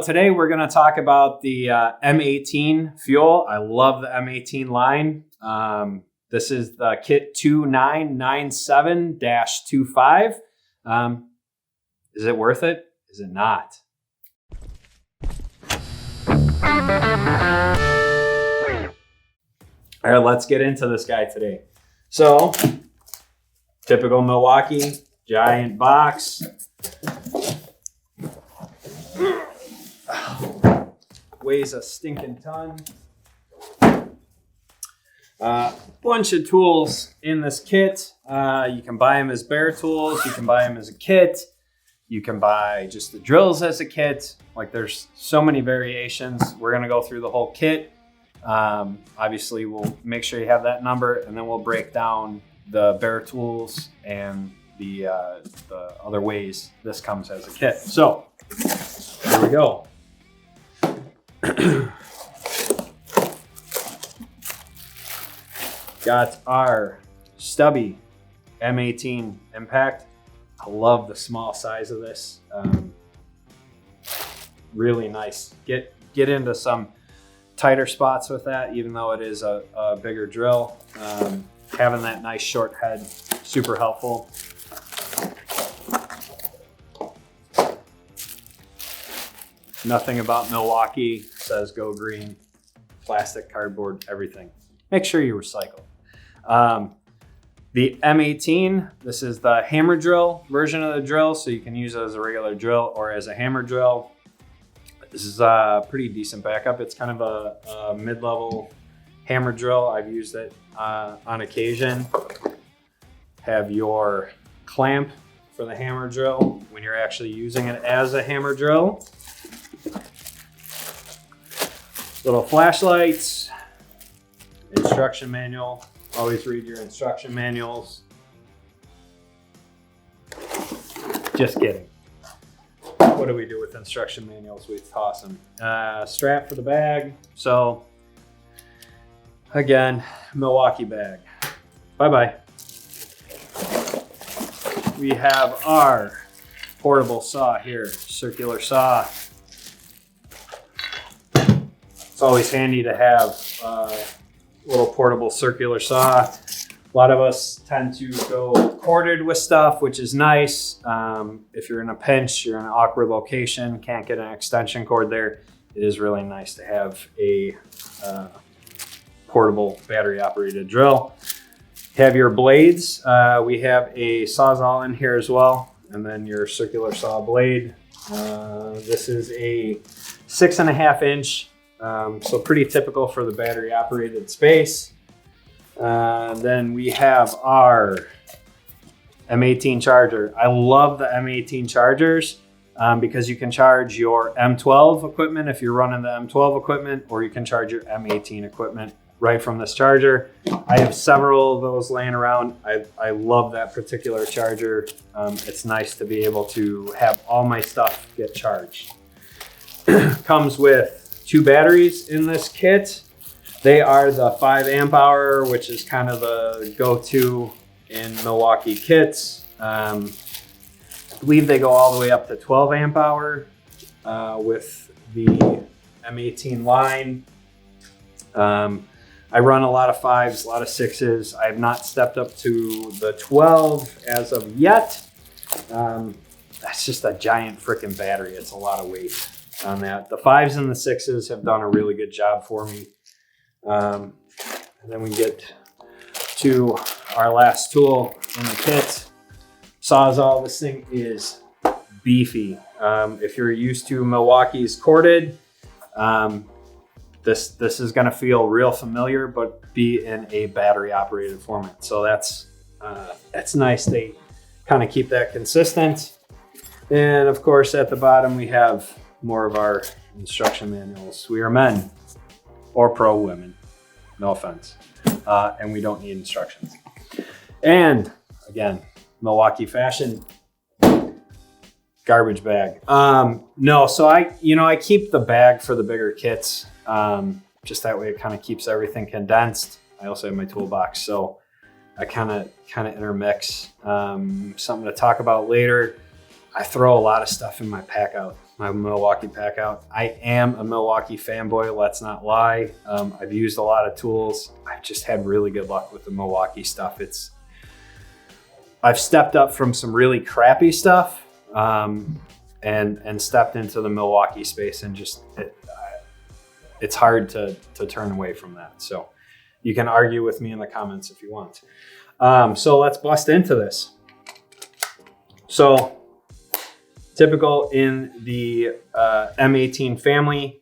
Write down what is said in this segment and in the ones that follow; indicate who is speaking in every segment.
Speaker 1: Today we're going to talk about the M18 FUEL. I love the M18 line. This is the kit 2997-25. Is it worth it? Is it not? All right, let's get into this guy today. So, typical Milwaukee, giant box. Weighs a stinking ton. Bunch of tools in this kit. You can buy them as bare tools. You can buy them as a kit. You can buy just the drills as a kit. Like, there's so many variations. We're gonna go through the whole kit. Obviously, we'll make sure you have that number, and then we'll break down the bare tools and the other ways this comes as a kit. So here we go. Got our stubby M18 Impact. I love the small size of this. Really nice. Get into some tighter spots with that, even though it is a bigger drill. Having that nice short head, super helpful. Nothing about Milwaukee says go green. Plastic, cardboard, everything. Make sure you recycle. The M18, this is the hammer drill version of the drill, so you can use it as a regular drill or as a hammer drill. This is a pretty decent backup. It's kind of a mid-level hammer drill. I've used it on occasion. Have your clamp for the hammer drill when you're actually using it as a hammer drill. Little flashlights, instruction manual. Always read your instruction manuals. Just kidding. What do we do with instruction manuals? We toss them. Strap for the bag. So again, Milwaukee bag. Bye-bye. We have our portable saw here, circular saw. It's always handy to have a little portable circular saw. A lot of us tend to go corded with stuff, which is nice. If you're in a pinch, you're in an awkward location, can't get an extension cord there, it is really nice to have a portable battery operated drill. Have your blades. We have a Sawzall in here as well, and then your circular saw blade. This is a 6.5 inch. So pretty typical for the battery operated space. Then we have our M18 Charger. I love the M18 Chargers because you can charge your M12 equipment if you're running the M12 equipment, or you can charge your M18 equipment right from this charger. I have several of those laying around. I love that particular charger. It's nice to be able to have all my stuff get charged. Comes with 2 batteries in this kit. They are the 5 amp hour, which is kind of the go-to in Milwaukee kits. I believe they go all the way up to 12 amp hour with the M18 line. I run a lot of 5s, a lot of 6s. I have not stepped up to the 12 as of yet. That's just a giant freaking battery. It's a lot of weight on that. The 5s and the 6s have done a really good job for me. And then we get to our last tool in the kit, Sawzall. This thing is beefy. If you're used to Milwaukee's corded, this is going to feel real familiar, but be in a battery operated format. So that's nice. They kind of keep that consistent. And of course, at the bottom, we have more of our instruction manuals. We are men or pro women, no offense. And we don't need instructions. And again, Milwaukee fashion, garbage bag. No, so I keep the bag for the bigger kits. Just that way it kind of keeps everything condensed. I also have my toolbox, so I kind of intermix. Something to talk about later. I throw a lot of stuff in my pack out. my Milwaukee pack out. I am a Milwaukee fanboy, let's not lie. I've used a lot of tools. I've just had really good luck with the Milwaukee stuff. I've stepped up from some really crappy stuff and stepped into the Milwaukee space, and just it's hard to turn away from that. So you can argue with me in the comments if you want. So let's bust into this. So typical in the M18 family,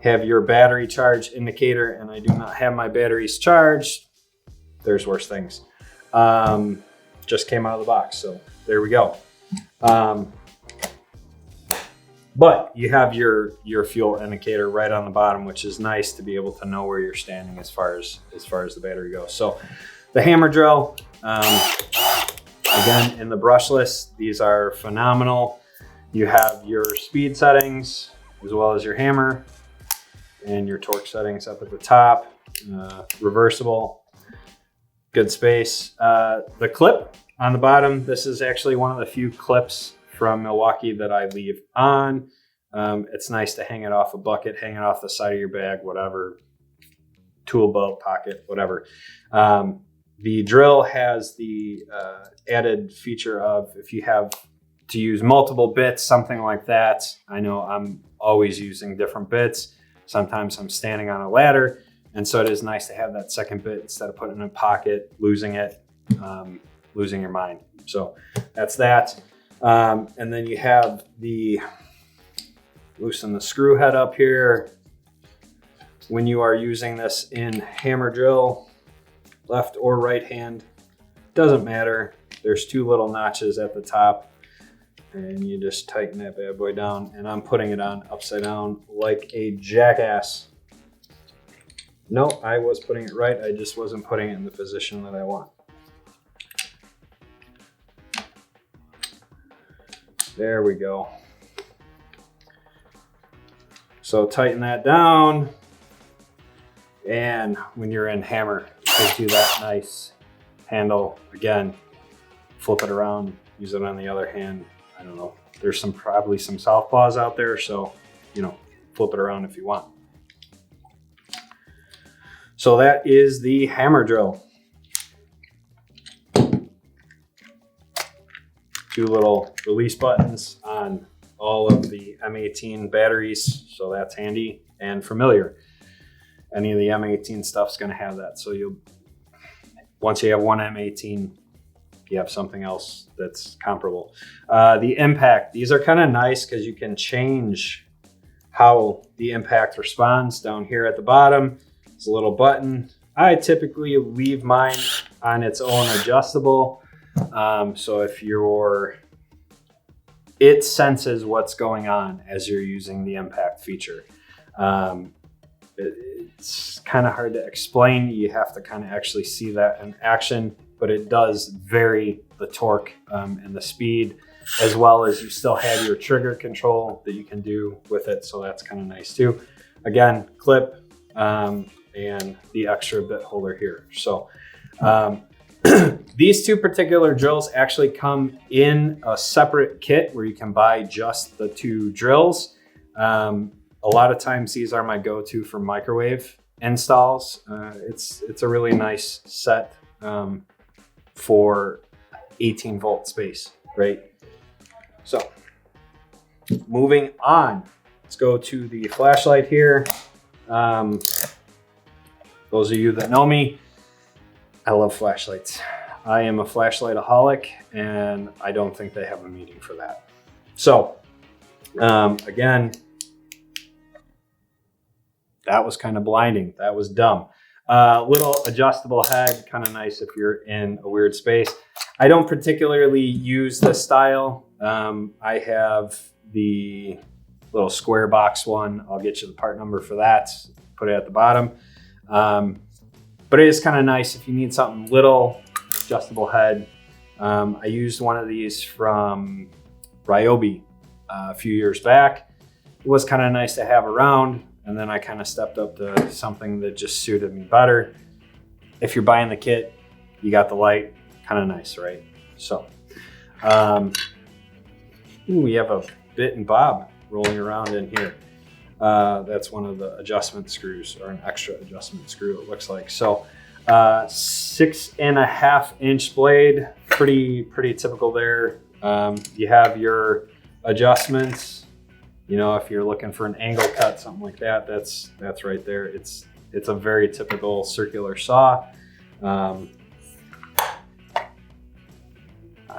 Speaker 1: have your battery charge indicator, and I do not have my batteries charged. There's worse things. Just came out of the box, so there we go. But you have your fuel indicator right on the bottom, which is nice to be able to know where you're standing as far as the battery goes. So the hammer drill, again, in the brushless, these are phenomenal. You have your speed settings as well as your hammer and your torque settings up at the top, reversible, good space. The clip on the bottom, this is actually one of the few clips from Milwaukee that I leave on. It's nice to hang it off a bucket, hang it off the side of your bag, whatever, tool belt, pocket, whatever. The drill has the added feature of, if you have to use multiple bits, something like that. I know I'm always using different bits. Sometimes I'm standing on a ladder, and so it is nice to have that second bit instead of putting it in a pocket, losing it, losing your mind. So that's that. And then you have loosen the screw head up here. When you are using this in hammer drill, left or right hand, doesn't matter. There's two little notches at the top, and you just tighten that bad boy down, and I'm putting it on upside down like a jackass. No, I was putting it right. I just wasn't putting it in the position that I want. There we go. So tighten that down. And when you're in hammer, it gives you that nice handle. Again, flip it around, use it on the other hand. I don't know, there's probably some southpaws out there, so, you know, flip it around if you want. So that is the hammer drill. Two little release buttons on all of the M18 batteries, so that's handy and familiar. Any of the M18 stuff's going to have that. So once you have one M18, you have something else that's comparable. The impact, these are kind of nice because you can change how the impact responds. Down here at the bottom, there's a little button. I typically leave mine on its own adjustable. So if it senses what's going on as you're using the impact feature. It's kind of hard to explain. You have to kind of actually see that in action, but it does vary the torque and the speed, as well as you still have your trigger control that you can do with it. So that's kind of nice too. Again, clip and the extra bit holder here. So these two particular drills actually come in a separate kit where you can buy just the two drills. A lot of times these are my go-to for microwave installs. It's a really nice set for 18 volt space, right? So moving on, let's go to the flashlight here. Those of you that know me, I love flashlights. I am a flashlightaholic, and I don't think they have a meaning for that. So again, that was kind of blinding. That was dumb. Little adjustable head, kind of nice if you're in a weird space. I don't particularly use this style. I have the little square box one. I'll get you the part number for that. Put it at the bottom. But it is kind of nice if you need something little, adjustable head. I used one of these from Ryobi a few years back. It was kind of nice to have around. And then I kind of stepped up to something that just suited me better. If you're buying the kit, you got the light, kind of nice, right? So, we have a bit and bob rolling around in here. That's one of the adjustment screws, or an extra adjustment screw, it looks like. So 6.5 inch blade, pretty typical there. You have your adjustments, you know, if you're looking for an angle cut, something like that, that's right there. It's a very typical circular saw. I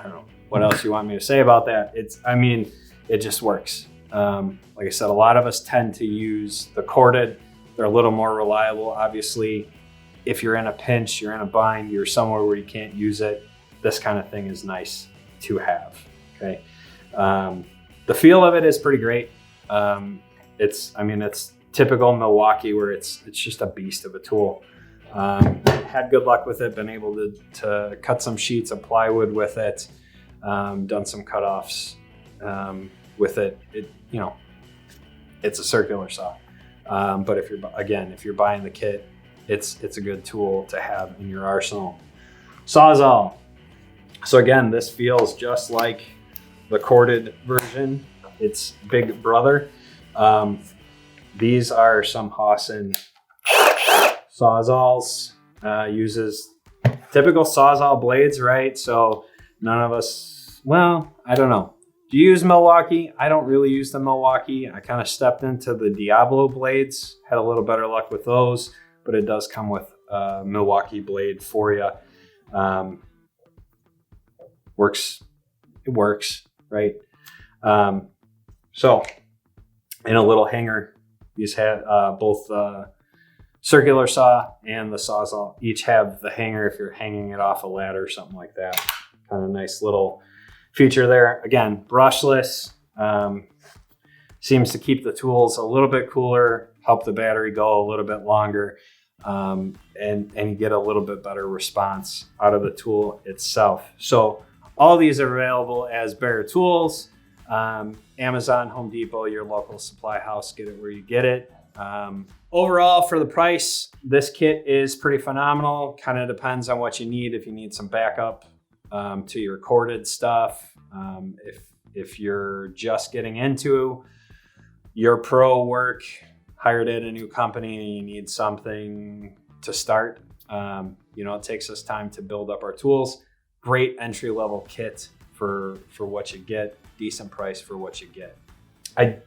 Speaker 1: don't know what else you want me to say about that. I mean, it just works. Like I said, a lot of us tend to use the corded. They're a little more reliable. Obviously, if you're in a pinch, you're in a bind, you're somewhere where you can't use it, this kind of thing is nice to have, okay? The feel of it is pretty great. It's typical Milwaukee, where it's just a beast of a tool. Had good luck with it, been able to cut some sheets of plywood with it, done some cutoffs with it. You know, it's a circular saw. But if you're buying the kit, it's a good tool to have in your arsenal. Sawzall. So again, this feels just like the corded version. It's big brother. These are some Hawson Sawzalls. Uses typical Sawzall blades, right? So none of us, well, I don't know. Do you use Milwaukee? I don't really use the Milwaukee. I kind of stepped into the Diablo blades, had a little better luck with those, but it does come with a Milwaukee blade for you. It works, right? So in a little hanger, these have both the circular saw and the Sawzall each have the hanger if you're hanging it off a ladder or something like that. Kind of nice little feature there. Again, brushless, seems to keep the tools a little bit cooler, help the battery go a little bit longer, and you get a little bit better response out of the tool itself. So all these are available as bare tools. Amazon, Home Depot, your local supply house, get it where you get it. Overall, for the price, this kit is pretty phenomenal. Kind of depends on what you need. If you need some backup to your corded stuff, if you're just getting into your pro work, hired at a new company, and you need something to start, you know, it takes us time to build up our tools. Great entry-level kit for what you get. Decent price for what you get. I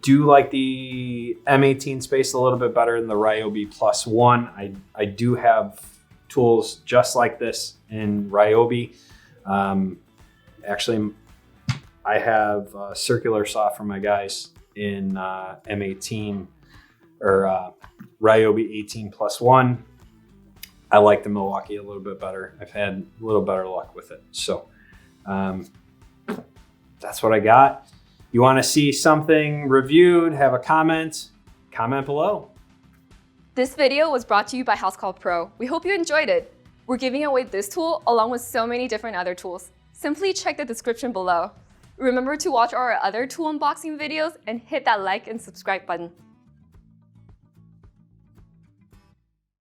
Speaker 1: do like the M18 space a little bit better than the Ryobi Plus One. I do have tools just like this in Ryobi. Actually, I have a circular saw for my guys in M18 or Ryobi 18 Plus One. I like the Milwaukee a little bit better. I've had a little better luck with it. So that's what I got. You want to see something reviewed, have a comment below.
Speaker 2: This video was brought to you by Housecall Pro. We hope you enjoyed it. We're giving away this tool along with so many different other tools. Simply check the description below. Remember to watch our other tool unboxing videos and hit that like and subscribe button.